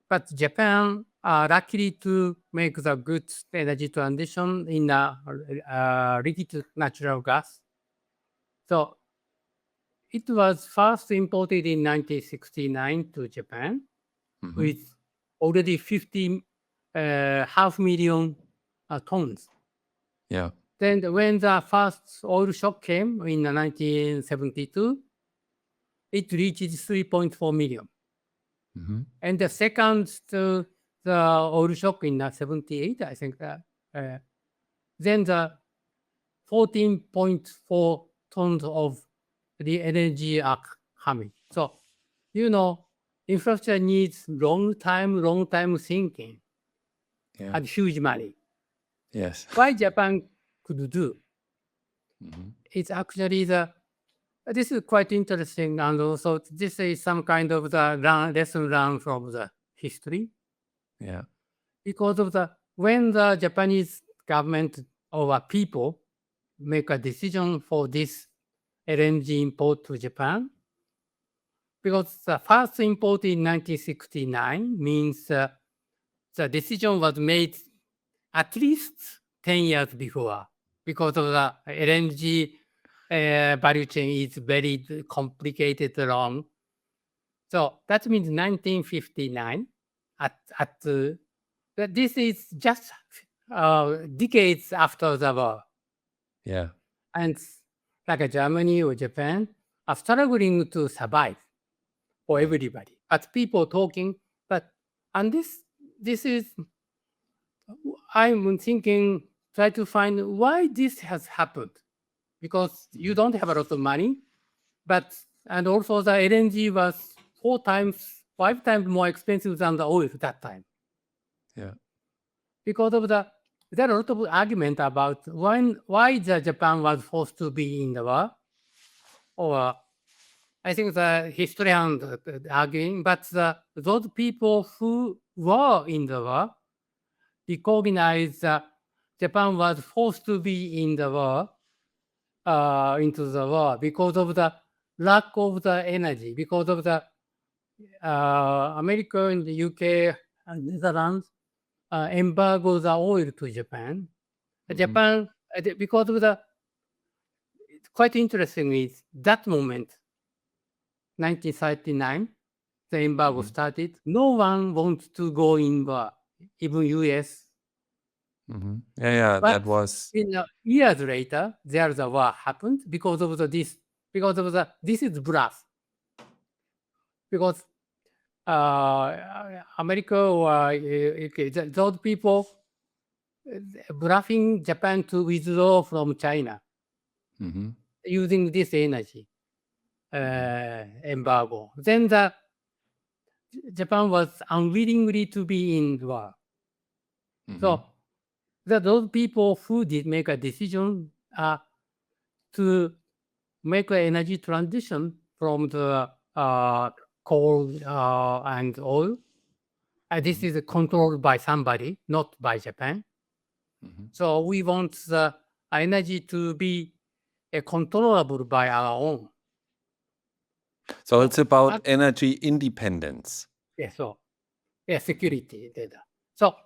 But Japan are lucky to make the good energy transition in liquid natural gas. So it was first imported in 1969 to Japan with already 500,000 tons. Yeah. Then when the first oil shock came in 1972, it reached 3.4 million. And the second to the oil shock in 78, I think that then the 14.4 tons of the energy are coming. So, infrastructure needs long time thinking and huge money. Yes. Why Japan could do? It's actually this is quite interesting, and also this is some kind of the lesson learned from the history. Yeah. Because of when the Japanese government or people make a decision for this LNG import to Japan, because the first import in 1969 means the decision was made at least 10 years before, because of the LNG value chain is very complicated long. So that means 1959. This is just decades after the war. Yeah. And like Germany or Japan are struggling to survive for everybody. But people talking, and this is, I'm thinking, try to find why this has happened. Because you don't have a lot of money, and also the LNG was 4 times, 5 times more expensive than the oil at that time. Yeah. Because of there are a lot of argument about why the Japan was forced to be in the war. Or I think the historians arguing, but those people who were in the war recognize that Japan was forced to be in the war, into the war because of the lack of the energy, because of the America and the UK and Netherlands embargo the oil to Japan. Japan, because of the, quite interesting is that moment, 1939, the embargo started. No one wants to go in war, even US. Yeah, But that was. Years later, there's a war happened because of this is bluff. Because America or those people bluffing Japan to withdraw from China using this energy embargo. Then Japan was unwillingly to be in war. So those people who did make a decision to make an energy transition from the coal and oil. This is controlled by somebody, not by Japan. So we want the energy to be controllable by our own. So it's about energy independence. Yeah, security data. So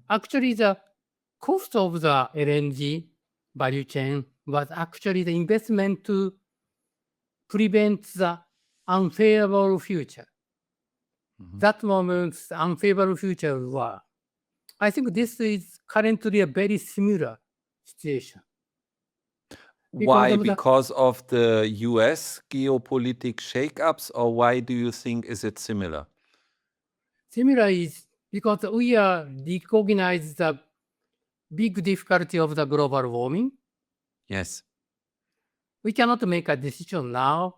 actually the cost of the LNG value chain was actually the investment to prevent the unfavorable future. That moment's unfavorable future war. I think this is currently a very similar situation. Why? Because of the US geopolitical shakeups, or why do you think is it similar? Similar is because we are recognize the big difficulty of the global warming. Yes. We cannot make a decision now.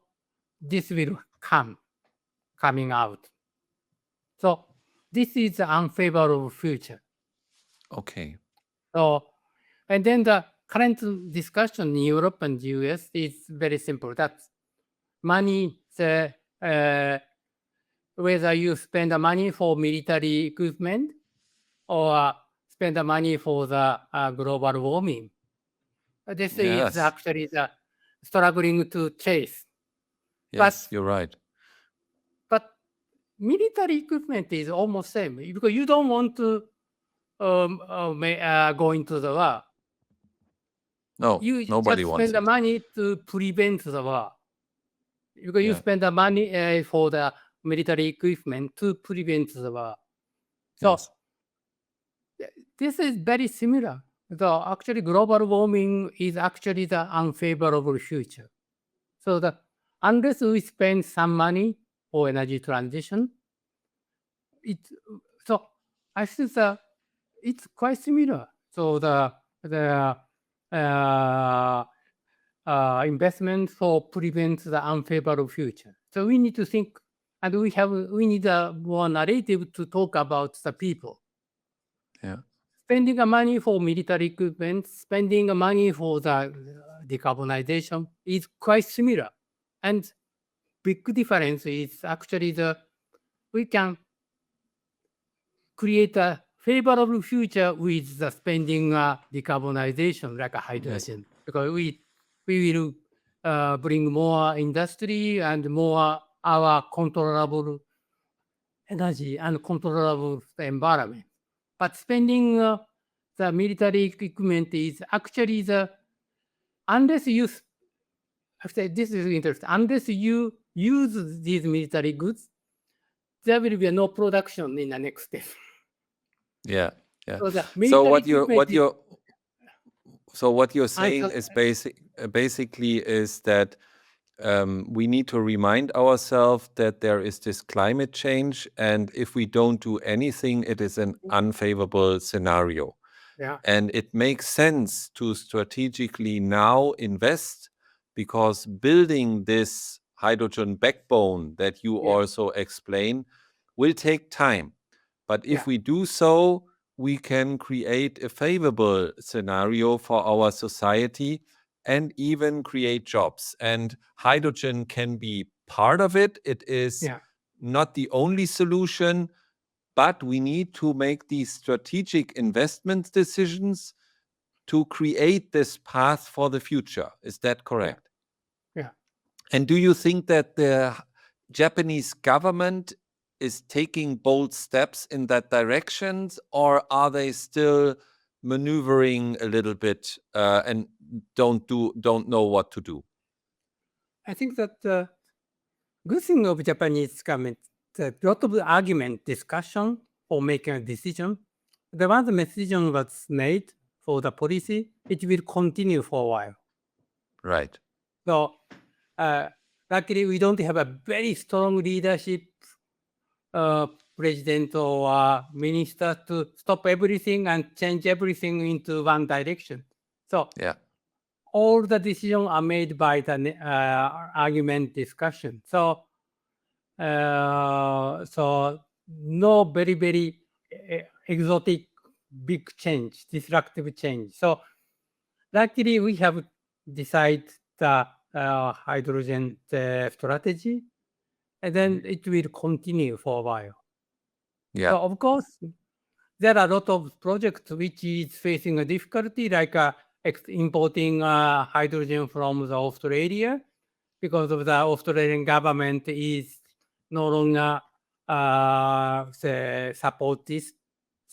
This will coming out. So this is the unfavorable future. Okay. So, and then the current discussion in Europe and US is very simple. That's money, whether you spend the money for military equipment or spend the money for the global warming. This is actually the struggling to chase. Yes, you're right. But military equipment is almost same because you don't want to go into the war. No, nobody just wants spend the money to prevent the war. Because you spend the money for the military equipment to prevent the war. So this is very similar. So actually global warming is actually the unfavorable future. So unless we spend some money for energy transition, so I think it's quite similar. So the investment for prevent the unfavorable future. So we need to think, and we need a more narrative to talk about the people. Yeah. Spending the money for military equipment, spending the money for the decarbonization is quite similar. And big difference is actually we can create a favorable future with the spending decarbonization like a hydrogen. Because we will bring more industry and more our controllable energy and controllable environment. But spending the military equipment is actually unless you use these military goods, there will be no production in the next step. Yeah, yeah. So the So military what you're equipment what is you're so what you're I'm saying sorry. is basically is that we need to remind ourselves that there is this climate change, and if we don't do anything, it is an unfavorable scenario. Yeah. And it makes sense to strategically now invest, because building this hydrogen backbone that you Yeah. also explain will take time. But if Yeah. we do so, we can create a favorable scenario for our society and even create jobs. And hydrogen can be part of it. It is Yeah. not the only solution, but we need to make these strategic investment decisions to create this path for the future. Is that correct? Yeah. And do you think that the Japanese government is taking bold steps in that direction, or are they still maneuvering a little bit and don't know what to do? I think that the good thing of Japanese government, the lot of argument, discussion for making a decision. The once the decision was made for the policy, it will continue for a while. Right. So luckily, we don't have a very strong leadership president or minister to stop everything and change everything into one direction. So Yeah. all the decisions are made by the argument discussion. So so no very exotic big change, disruptive change. So luckily we have decided the hydrogen strategy, and then it will continue for a while. Yeah. So of course, there are a lot of projects which is facing a difficulty, like importing hydrogen from the Australia, because of the Australian government is no longer support this.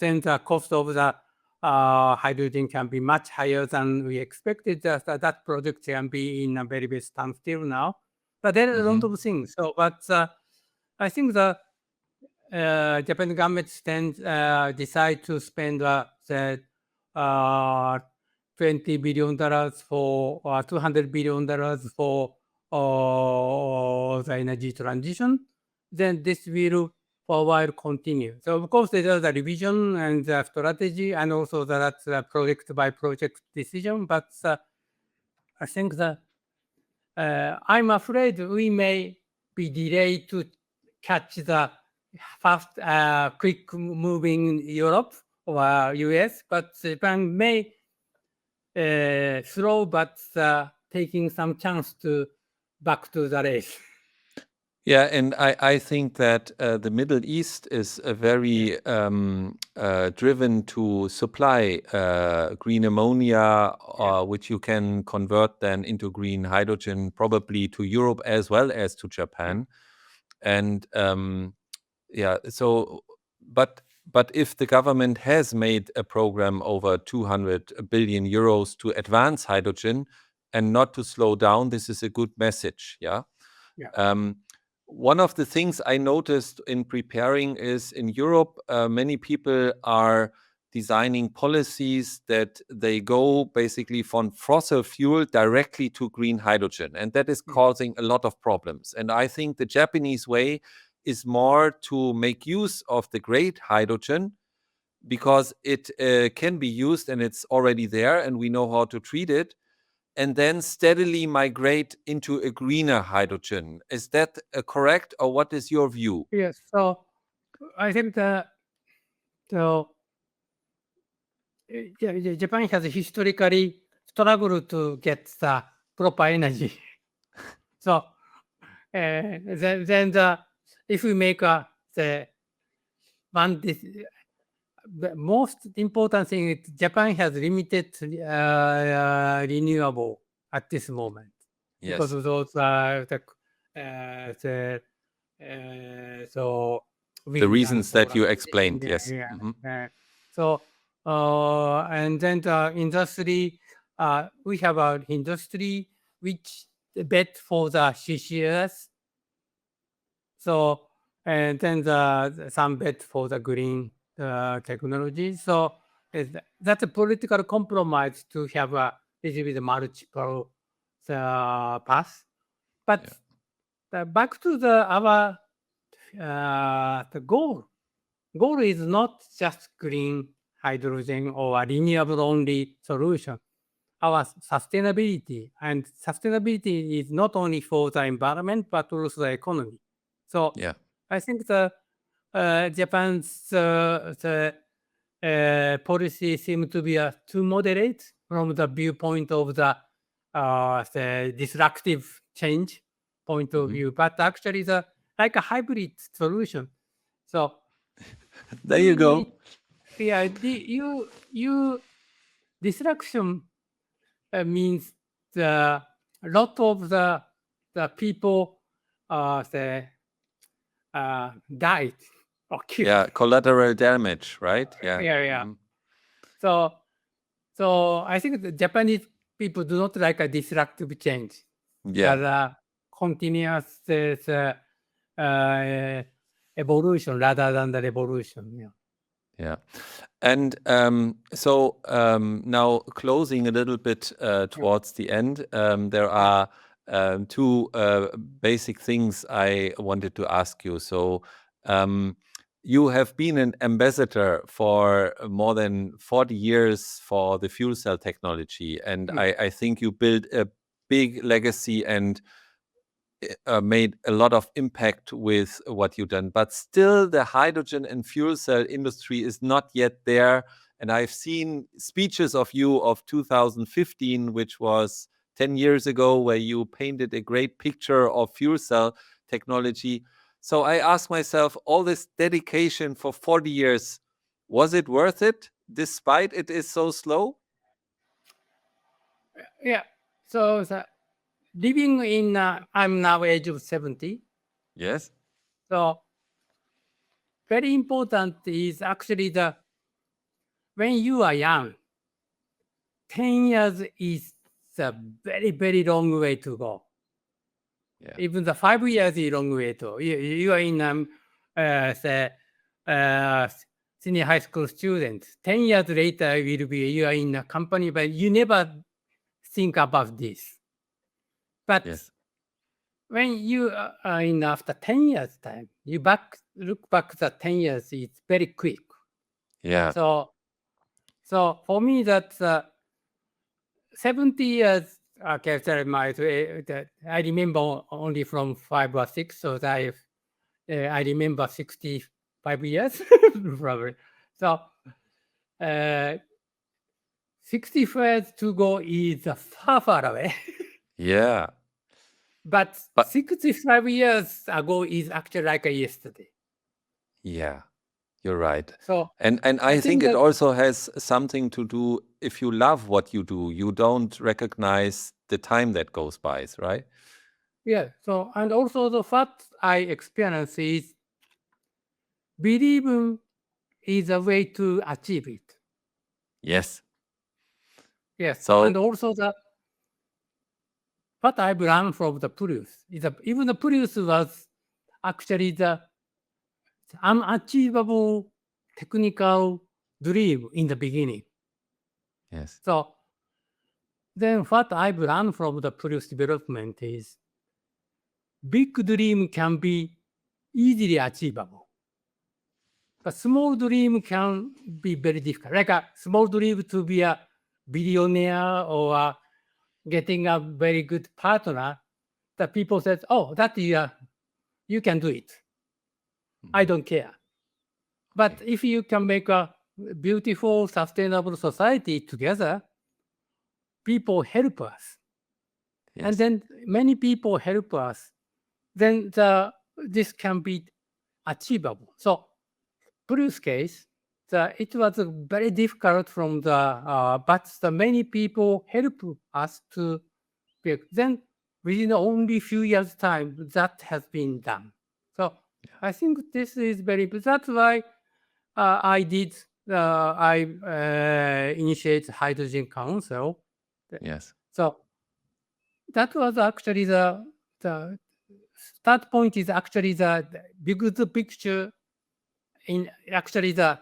Then the cost of the hydrogen can be much higher than we expected. That project can be in a very standstill now. But there are a lot of things. So, but I think the Japanese government decide to spend the $20 billion for $200 billion for the energy transition, then this will for a while continue. So of course there is a revision and the strategy, and also that's a project by project decision. But I think that I'm afraid we may be delayed to catch the fast, quick moving Europe or US, but Japan may slow, but taking some chance to back to the race. Yeah, and I think that the Middle East is a very driven to supply green ammonia, which you can convert then into green hydrogen, probably to Europe as well as to Japan. And yeah, so but if the government has made a program over 200 billion euros to advance hydrogen and not to slow down, this is a good message. Yeah. One of the things I noticed in preparing is in Europe, many people are designing policies that they go basically from fossil fuel directly to green hydrogen. And that is causing a lot of problems. And I think the Japanese way is more to make use of the great hydrogen, because it can be used and it's already there and we know how to treat it, and then steadily migrate into a greener hydrogen. Is that correct, or what is your view? Yes, so I think Japan has historically struggled to get the proper energy. So then if we make the most important thing is Japan has limited renewable at this moment. Yes. Because of those so the reasons that you explained. Yes. So and then the industry, we have an industry which bet for the CCS. So and then some bet for the green technology. So that's a political compromise to have a little bit multiple path. But back to our the goal. Goal is not just green hydrogen or a renewable only solution. Our sustainability, and sustainability is not only for the environment but also the economy. So I think the Japan's policy seems to be too moderate from the viewpoint of the disruptive change point of view, but actually the like a hybrid solution. So there you go. Yeah, you disruption means a lot of the people died or killed. Yeah, collateral damage, right? Yeah. So I think the Japanese people do not like a disruptive change. But continuous evolution rather than the revolution. Yeah. And so now closing a little bit towards the end, there are two basic things I wanted to ask you. So you have been an ambassador for more than 40 years for the fuel cell technology. And I think you built a big legacy and made a lot of impact with what you've done. But still, the hydrogen and fuel cell industry is not yet there. And I've seen speeches of you of 2015, which was 10 years ago, where you painted a great picture of fuel cell technology. So I ask myself, all this dedication for 40 years, was it worth it, despite it is so slow? Yeah. So living in, I'm now age of 70. Yes. So very important is actually when you are young, 10 years is a very, very long way to go. Yeah. Even the 5 years is a long way to go. You are in senior high school student. 10 years later, you are in a company, but you never think about this. But when you are in after 10 years time, you look back the 10 years, it's very quick. Yeah. So for me, that's 70 years. Okay, sorry, I remember only from 5 or 6, so I remember 65 years probably. So 65 years to go is far away. Yeah. But 65 years ago is actually like yesterday. Yeah, you're right. So, and I think it also has something to do, if you love what you do, you don't recognize the time that goes by, right? Yeah. So, and also the what I experience is believing is a way to achieve it. Yes. Yes. So, and also what I've learned from the Prius is that even the Prius was actually the unachievable technical dream in the beginning. Yes. So then what I've learned from the Prius development is big dream can be easily achievable. But small dream can be very difficult. Like a small dream to be a billionaire or getting a very good partner, that people said, oh, that you can do it. I don't care. But if you can make a beautiful, sustainable society together, people help us. Yes. And then many people help us, then this can be achievable. So Prius case, it was very difficult from but the many people help us to build. Then within only few years time, that has been done. So I think this is that's why I initiate Hydrogen Council. Yes. So that was actually the start point is actually the good picture in actually the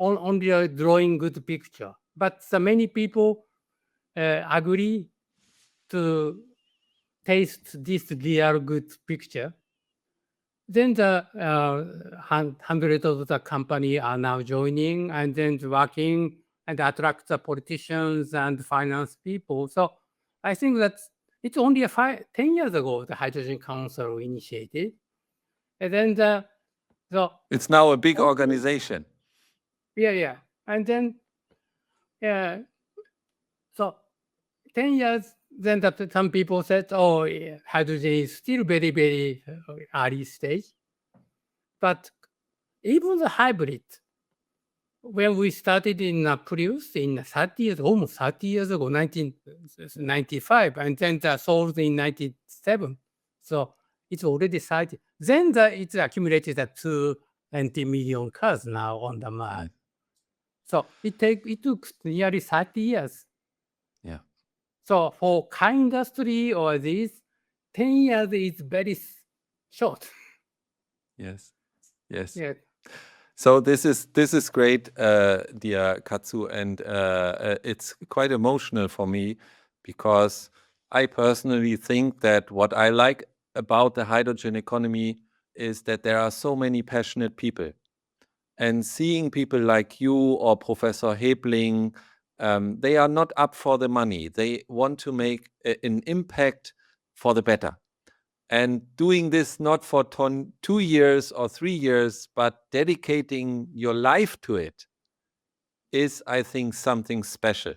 only a drawing good picture. But many people agree to taste this real good picture. Then the hundreds of the company are now joining and then working and attract the politicians and finance people. So I think that it's only 10 years ago the Hydrogen Council initiated. And then it's now a big organization. Yeah. And then, so 10 years, then some people said, oh, yeah, hydrogen is still very, very early stage. But even the hybrid, when we started in Prius in almost 30 years ago, 1995, and then sold in 97. So it's already 30. Then it's accumulated at 220 million cars now on the market. So it took nearly 30 years. Yeah. So for car industry or this, 10 years is very short. Yes. Yeah. So this is great, dear Katsu, and it's quite emotional for me because I personally think that what I like about the hydrogen economy is that there are so many passionate people. And seeing people like you or Professor Hebling, they are not up for the money. They want to make an impact for the better. And doing this not for 2 years or 3 years, but dedicating your life to it is, I think, something special.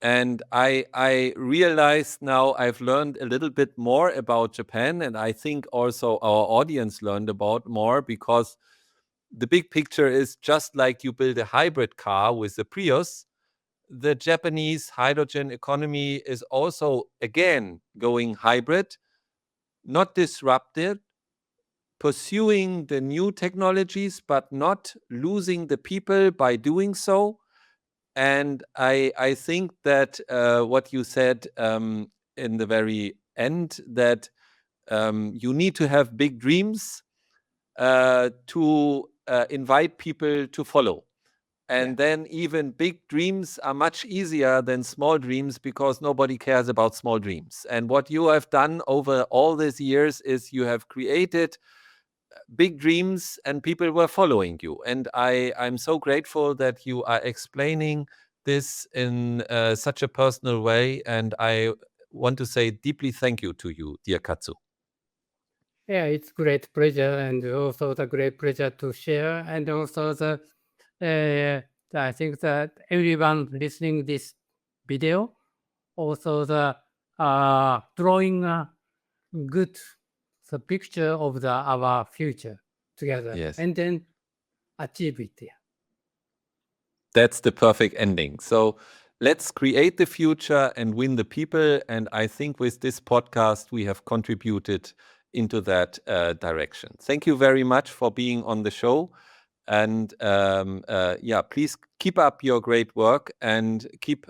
And I realize now I've learned a little bit more about Japan, and I think also our audience learned about more, because the big picture is just like you build a hybrid car with the Prius, the Japanese hydrogen economy is also, again, going hybrid, not disrupted, pursuing the new technologies, but not losing the people by doing so. And I think that what you said in the very end, that you need to have big dreams to invite people to follow. And then even big dreams are much easier than small dreams, because nobody cares about small dreams. And what you have done over all these years is you have created big dreams and people were following you. And I'm so grateful that you are explaining this in such a personal way. And I want to say deeply thank you to you, dear Katsu. Yeah, it's great pleasure, and also the great pleasure to share. And also I think that everyone listening this video, also drawing a good picture of our future together. Yes. And then achieve it. Yeah. That's the perfect ending. So let's create the future and win the people. And I think with this podcast, we have contributed into that direction. Thank you very much for being on the show. And please keep up your great work and keep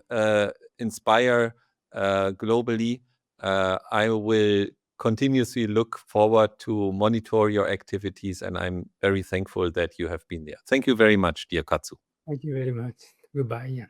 inspire globally. I will continuously look forward to monitor your activities, and I'm very thankful that you have been there. Thank you very much, dear Katsu. Thank you very much. Goodbye. Yeah.